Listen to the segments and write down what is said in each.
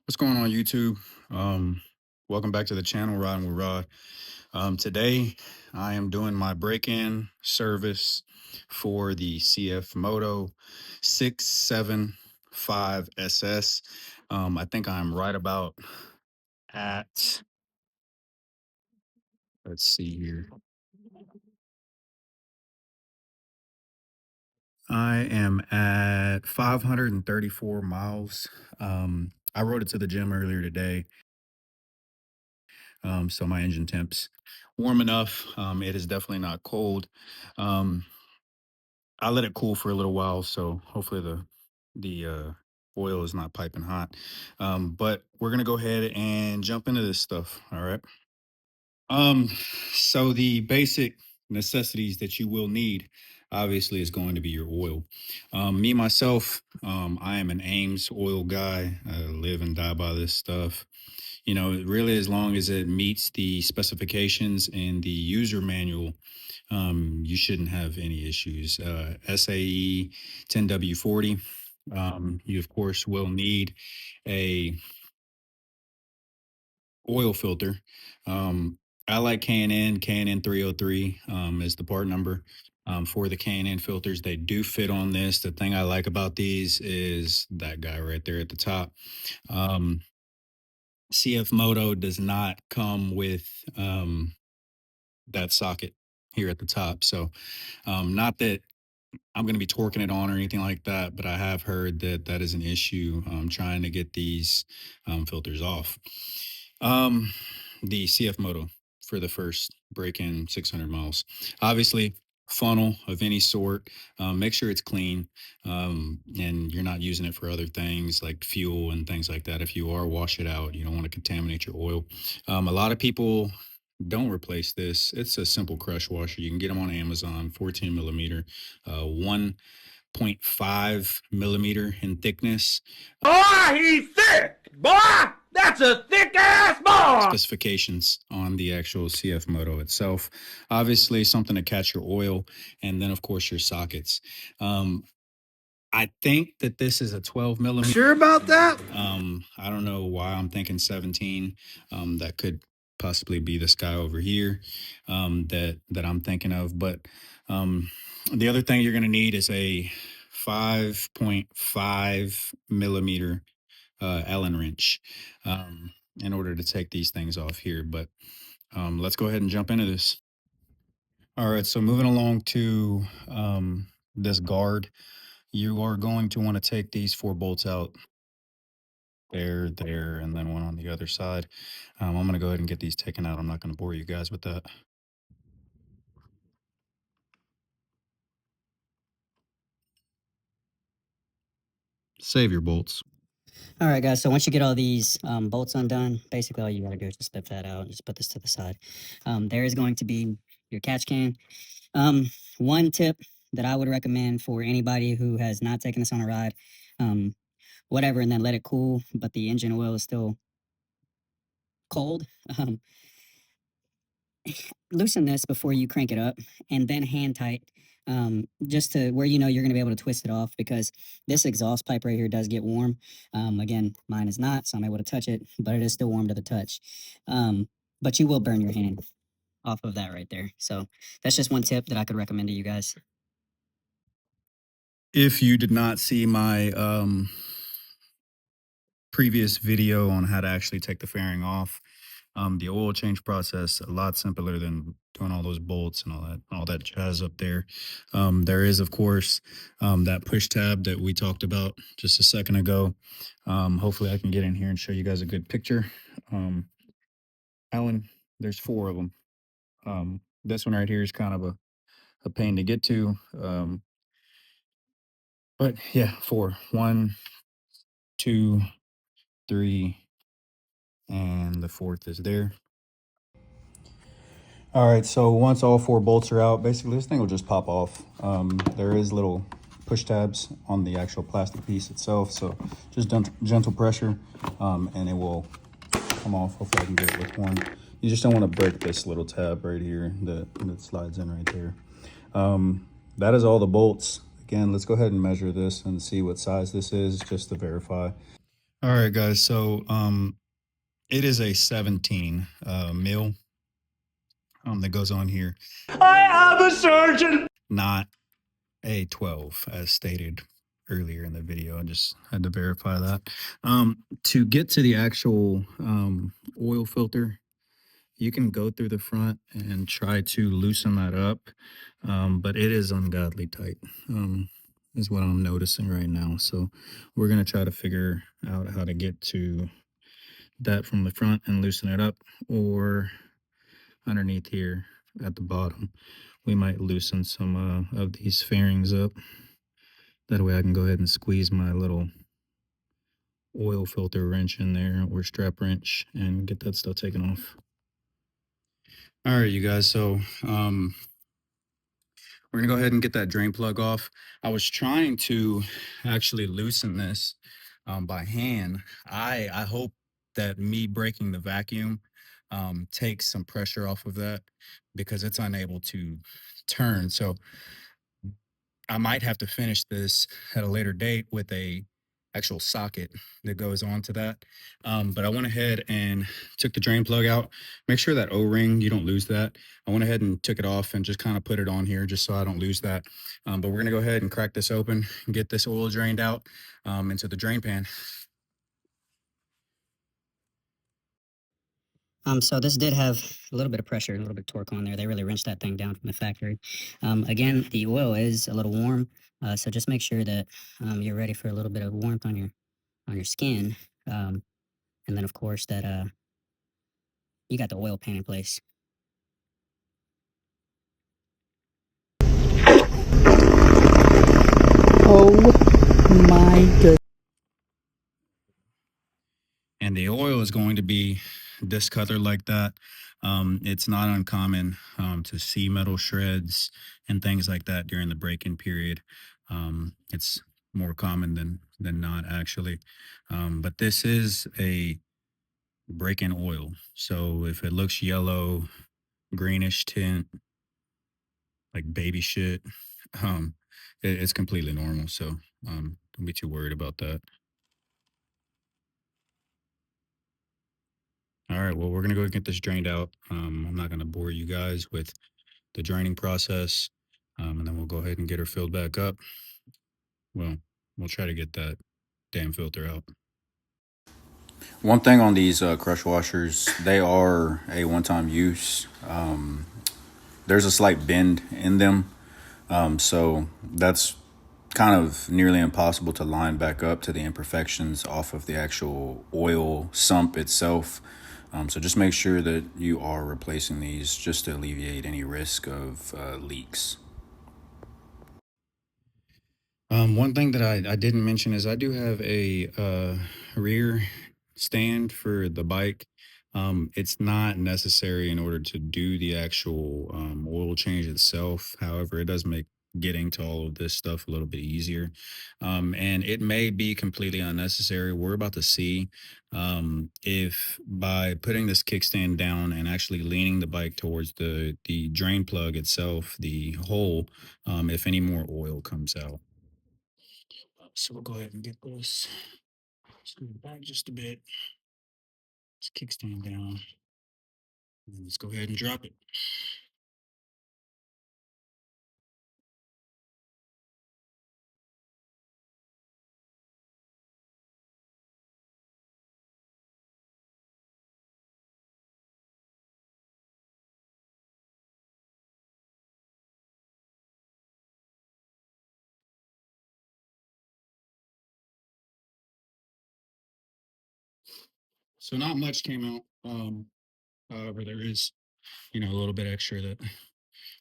What's going on, YouTube? Welcome back to the channel, Riding with Rod. Today, I am doing my break-in service for the CFMOTO 675SS. I think I'm right about at, let's see here. I am at 534 miles. I rode it to the gym earlier today. So my engine temp's warm enough. It is definitely not cold. Um, I let it cool for a little while, so hopefully the oil is not piping hot. But we're gonna go ahead and jump into this stuff. All right. Um, so the basic necessities that you will need, obviously, is going to be your oil. Me myself, I am an Ames oil guy. I live and die by this stuff. Really, as long as it meets the specifications and the user manual, you shouldn't have any issues. SAE 10W40. You of course will need a oil filter. Um, I like K&N 303 is the part number for the K&N filters. They do fit on this. The thing I like about these is that guy right there at the top. Um, CFMOTO does not come with that socket here at the top. So not that I'm going to be torquing it on or anything like that, but I have heard that that is an issue trying to get these filters off. The CF Moto for the first break in 600 miles. Obviously, funnel of any sort. Make sure it's clean and you're not using it for other things like fuel and things like that. If you are, wash it out. You don't want to contaminate your oil. A lot of people don't replace this. It's a simple crush washer. You can get them on Amazon, 14 millimeter, 1.5 millimeter in thickness. Boy, he's thick! Boy, that's a thick ass boy! Specifications on the actual CF Moto itself. Obviously, something to catch your oil, and then, of course, your sockets. I think that this is a 12 millimeter. Sure about that? I don't know why I'm thinking 17. That could possibly be this guy over here that I'm thinking of. But the other thing you're going to need is a 5.5 millimeter Allen wrench in order to take these things off here. But let's go ahead and jump into this. All right, so moving along to this guard, you are going to want to take these 4 bolts out. There, and then one on the other side. I'm going to go ahead and get these taken out. I'm not going to bore you guys with that. Save your bolts. All right, guys, so once you get all these bolts undone, basically all you gotta do is just lift that out and just put this to the side. There is going to be your catch can. One tip that I would recommend for anybody who has not taken this on a ride, whatever, and then let it cool, but the engine oil is still cold. Loosen this before you crank it up and then hand tight, just to where you know you're going to be able to twist it off, because this exhaust pipe right here does get warm. Again, mine is not, so I'm able to touch it, but it is still warm to the touch. But you will burn your hand off of that right there. So that's just one tip that I could recommend to you guys. If you did not see my previous video on how to actually take the fairing off, the oil change process a lot simpler than doing all those bolts and all that jazz up there. There is, of course, that push tab that we talked about just a second ago. Hopefully I can get in here and show you guys a good picture. Alan, there's 4 of them. This one right here is kind of a pain to get to. But yeah, 4. 1, 2, 3, and the 4th is there. All right, so once all 4 bolts are out, basically this thing will just pop off. There is little push tabs on the actual plastic piece itself, so just gentle pressure and it will come off. Hopefully I can get it with one. You just don't want to break this little tab right here that slides in right there. That is all the bolts. Again, let's go ahead and measure this and see what size this is just to verify. All right, guys. So it is a 17 mil that goes on here, I am a surgeon. not a 12 as stated earlier in the video. I just had to verify that. To get to the actual oil filter, you can go through the front and try to loosen that up, but it is ungodly tight, is what I'm noticing right now. So we're going to try to figure out how to get to that from the front and loosen it up, or underneath here at the bottom we might loosen some of these fairings up. That way I can go ahead and squeeze my little oil filter wrench in there, or strap wrench, and get that stuff taken off. All right, you guys. So we're gonna go ahead and get that drain plug off. I was trying to actually loosen this by hand. I hope that me breaking the vacuum takes some pressure off of that, because it's unable to turn. So I might have to finish this at a later date with a actual socket that goes onto that. But I went ahead and took the drain plug out. Make sure that O-ring, you don't lose that. I went ahead and took it off and just kind of put it on here just so I don't lose that. But we're gonna go ahead and crack this open and get this oil drained out into the drain pan. So this did have a little bit of pressure, a little bit of torque on there. They really wrenched that thing down from the factory. Again, the oil is a little warm, so just make sure that you're ready for a little bit of warmth on your skin, and then of course that you got the oil pan in place. Oh my goodness. And the oil is going to be this color like that. It's not uncommon to see metal shreds and things like that during the break-in period. It's more common than not, actually. But this is a break-in oil, so if it looks yellow, greenish tint, like baby shit, it's completely normal. So don't be too worried about that. All right, well, we're gonna go get this drained out. I'm not gonna bore you guys with the draining process, and then we'll go ahead and get her filled back up. Well, we'll try to get that damn filter out. One thing on these crush washers, they are a one-time use. There's a slight bend in them, so that's kind of nearly impossible to line back up to the imperfections off of the actual oil sump itself. So just make sure that you are replacing these just to alleviate any risk of leaks. One thing that I didn't mention is I do have a rear stand for the bike. It's not necessary in order to do the actual oil change itself. However, it does make getting to all of this stuff a little bit easier. And it may be completely unnecessary. We're about to see if by putting this kickstand down and actually leaning the bike towards the drain plug itself, the hole, if any more oil comes out. So we'll go ahead and get this. Scoot it back just a bit. Let's kickstand down. And let's go ahead and drop it. So not much came out. However, there is, a little bit extra that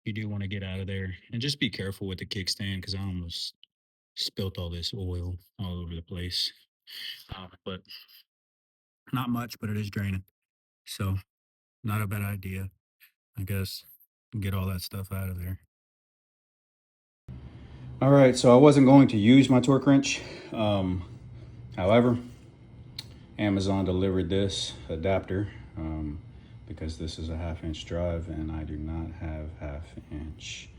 you do want to get out of there. And just be careful with the kickstand, because I almost spilt all this oil all over the place. But not much, but it is draining. So not a bad idea, I guess. Get all that stuff out of there. All right, so I wasn't going to use my torque wrench. However, Amazon delivered this adapter because this is a 1/2-inch drive and I do not have 1/2-inch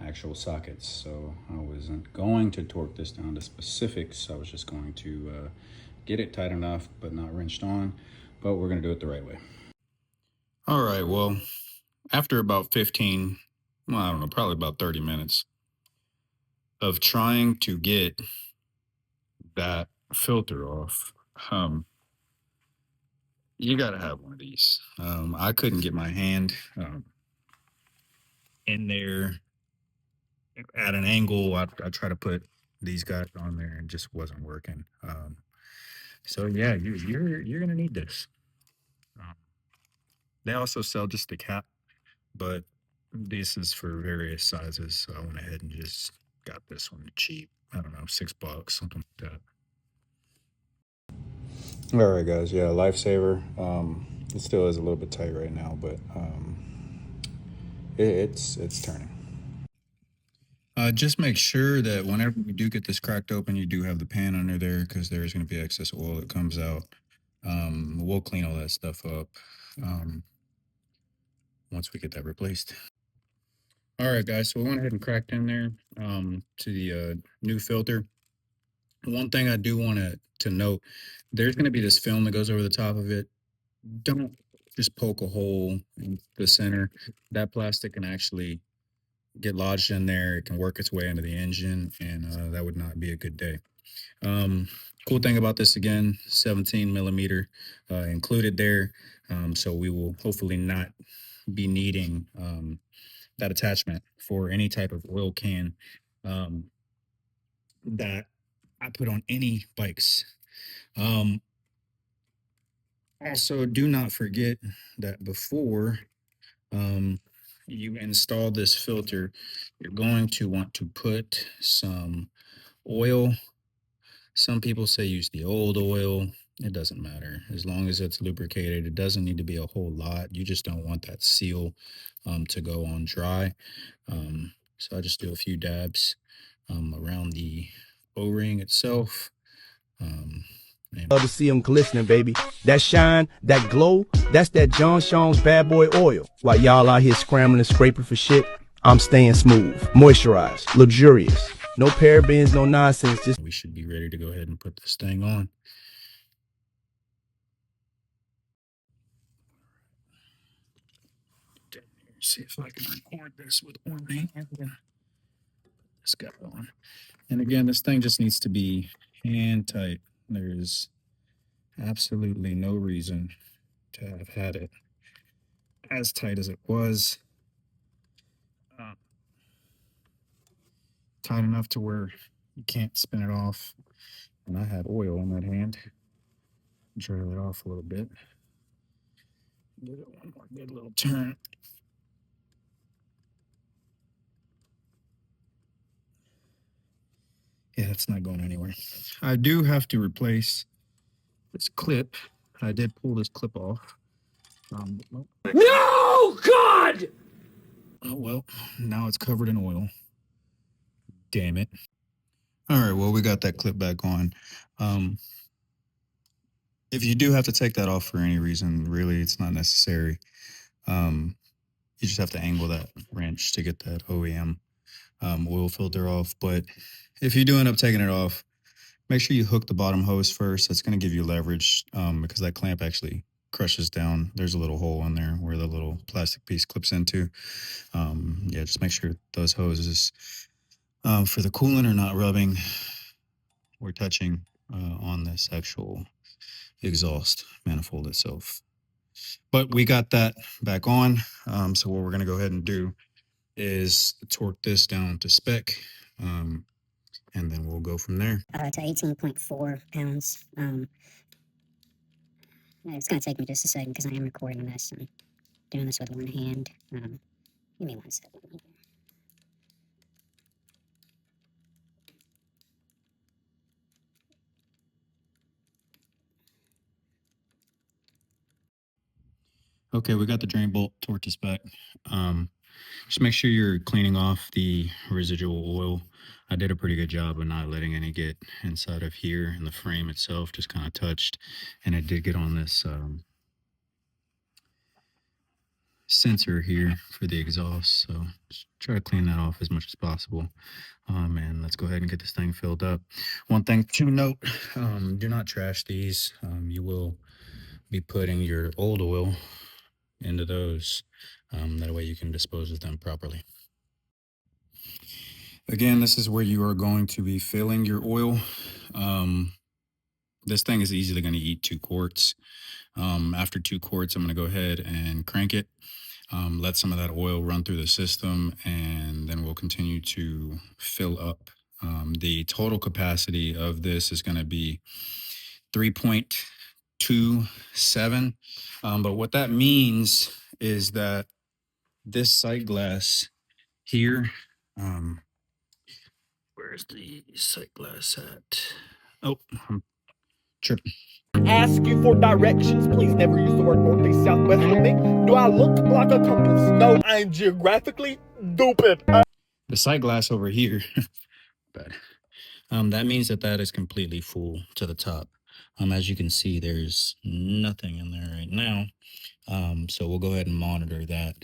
actual sockets. So I wasn't going to torque this down to specifics. I was just going to get it tight enough, but not wrenched on. But we're gonna do it the right way. All right, well, after about 15, well, I don't know, probably about 30 minutes of trying to get that filter off, you got to have one of these. I couldn't get my hand in there at an angle. I try to put these guys on there and just wasn't working. So yeah, you're gonna need this. Um, they also sell just the cap, but this is for various sizes. So I went ahead and just got this one cheap. I don't know, $6, something like that. All right, guys. Yeah, lifesaver. It still is a little bit tight right now, but it's turning. Just make sure that whenever you do get this cracked open, you do have the pan under there because there's going to be excess oil that comes out. We'll clean all that stuff up once we get that replaced. All right, guys. So we went ahead and cracked in there to the new filter. One thing I do want to note, there's going to be this film that goes over the top of it. Don't just poke a hole in the center. That plastic can actually get lodged in there. It can work its way into the engine, and that would not be a good day. Cool thing about this, again, 17 millimeter included there. So we will hopefully not be needing that attachment for any type of oil can that I put on any bikes. Also, do not forget that before you install this filter, you're going to want to put some oil. Some people say use the old oil. It doesn't matter as long as it's lubricated. It doesn't need to be a whole lot. You just don't want that seal to go on dry. So I just do a few dabs around the O-ring itself. Love to see them glistening, baby. That shine, that glow, that's that John Sean's Bad Boy Oil. While y'all out here scrambling and scraping for shit, I'm staying smooth, moisturized, luxurious. No parabens, no nonsense. Just we should be ready to go ahead and put this thing on. See if I can record this with one hand. This guy on. And again, this thing just needs to be hand tight. There's absolutely no reason to have had it as tight as it was. Tight enough to where you can't spin it off. And I had oil in that hand. Drill it off a little bit. Give it one more good little turn. Yeah, it's not going anywhere. I do have to replace this clip. I did pull this clip off. no, God! Oh, well, now it's covered in oil. Damn it. All right, well, we got that clip back on. If you do have to take that off for any reason, really, it's not necessary. You just have to angle that wrench to get that OEM oil filter off. But if you do end up taking it off, make sure you hook the bottom hose first. That's going to give you leverage because that clamp actually crushes down. There's a little hole in there where the little plastic piece clips into. Yeah, just make sure those hoses for the coolant are not rubbing or touching on this actual exhaust manifold itself. But we got that back on. So what we're going to go ahead and do is torque this down to spec. And then we'll go from there. To 18.4 pounds. It's going to take me just a second because I am recording this and doing this with one hand. Give me 1 second. Okay, we got the drain bolt torqued to spec. Just make sure you're cleaning off the residual oil. I did a pretty good job of not letting any get inside of here, and the frame itself just kind of touched, and it did get on this sensor here for the exhaust. So just try to clean that off as much as possible. And let's go ahead and get this thing filled up. One thing to note, do not trash these. You will be putting your old oil into those. That way you can dispose of them properly. Again, this is where you are going to be filling your oil. This thing is easily going to eat 2 quarts. After 2 quarts, I'm going to go ahead and crank it. Let some of that oil run through the system, and then we'll continue to fill up. The total capacity of this is going to be 3.27. But what that means is that this sight glass here, where's the sight glass at? Oh, I'm tripping. Ask you for directions. Please never use the word northeast, southwest with me. Do I look like a compass? No, I'm geographically stupid. The sight glass over here, but that means that that is completely full to the top. As you can see, there's nothing in there right now. So we'll go ahead and monitor that.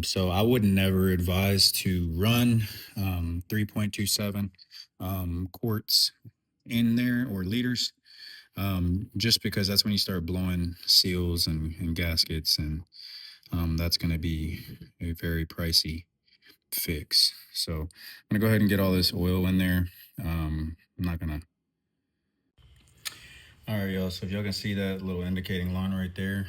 So I would never advise to run 3.27 quarts in there, or liters, just because that's when you start blowing seals and gaskets, and that's going to be a very pricey fix. So I'm gonna go ahead and get all this oil in there. I'm not gonna. All right, y'all. So if y'all can see that little indicating line right there,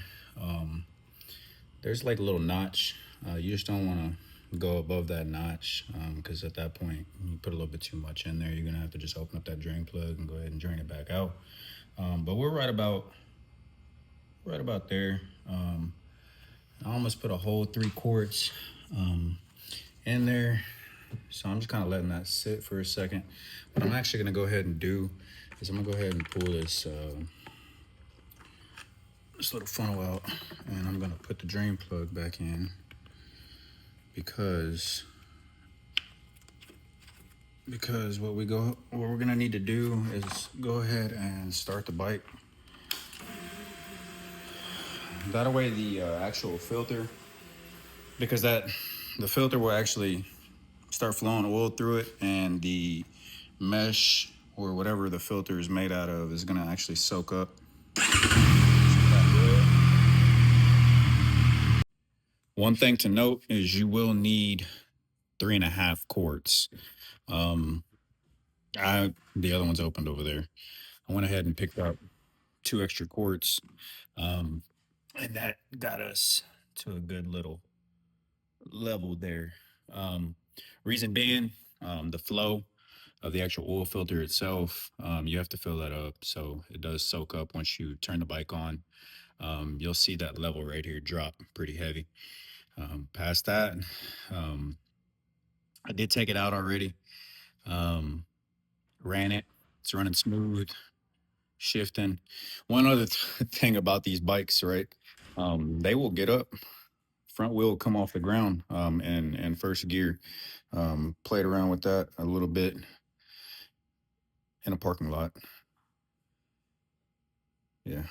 there's like a little notch. You just don't want to go above that notch, because at that point you put a little bit too much in there. You're gonna have to just open up that drain plug and go ahead and drain it back out. But we're right about there. I almost put a whole 3 quarts in there. So I'm just kind of letting that sit for a second. What I'm actually going to go ahead and do is I'm going to go ahead and pull this little funnel out, and I'm going to put the drain plug back in, because what we're going to need to do is go ahead and start the bike. That way the actual filter, because the filter will actually start flowing oil through it, and the mesh or whatever the filter is made out of is going to actually soak up. One thing to note is you will need 3.5 quarts. The other one's opened over there. I went ahead and picked up 2 extra quarts, and that got us to a good little level there. Reason being, the flow of the actual oil filter itself, you have to fill that up, so it does soak up once you turn the bike on. You'll see that level right here drop pretty heavy. Past that, I did take it out already. Ran it. It's running smooth, shifting. One other thing about these bikes, right? They will get up. Front wheel will come off the ground in first gear. Played around with that a little bit in a parking lot. Yeah,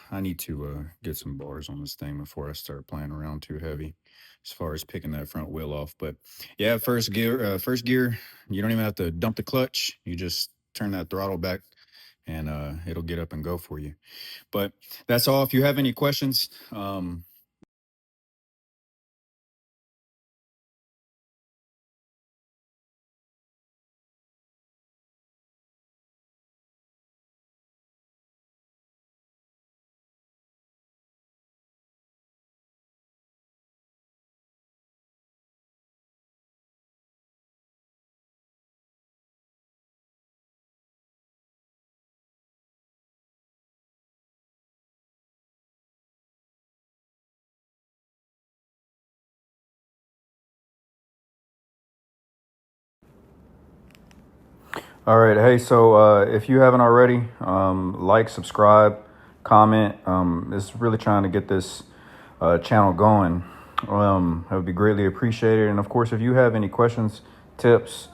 I need to get some bars on this thing before I start playing around too heavy as far as picking that front wheel off. But yeah, first gear, you don't even have to dump the clutch. You just turn that throttle back, and it'll get up and go for you. But that's all. If you have any questions, all right. Hey, so if you haven't already, like, subscribe, comment. It's really trying to get this channel going. That would be greatly appreciated. And of course, if you have any questions, tips,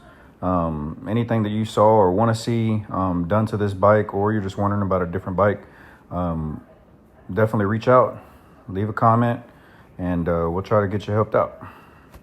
anything that you saw or want to see done to this bike, or you're just wondering about a different bike, definitely reach out, leave a comment, and we'll try to get you helped out.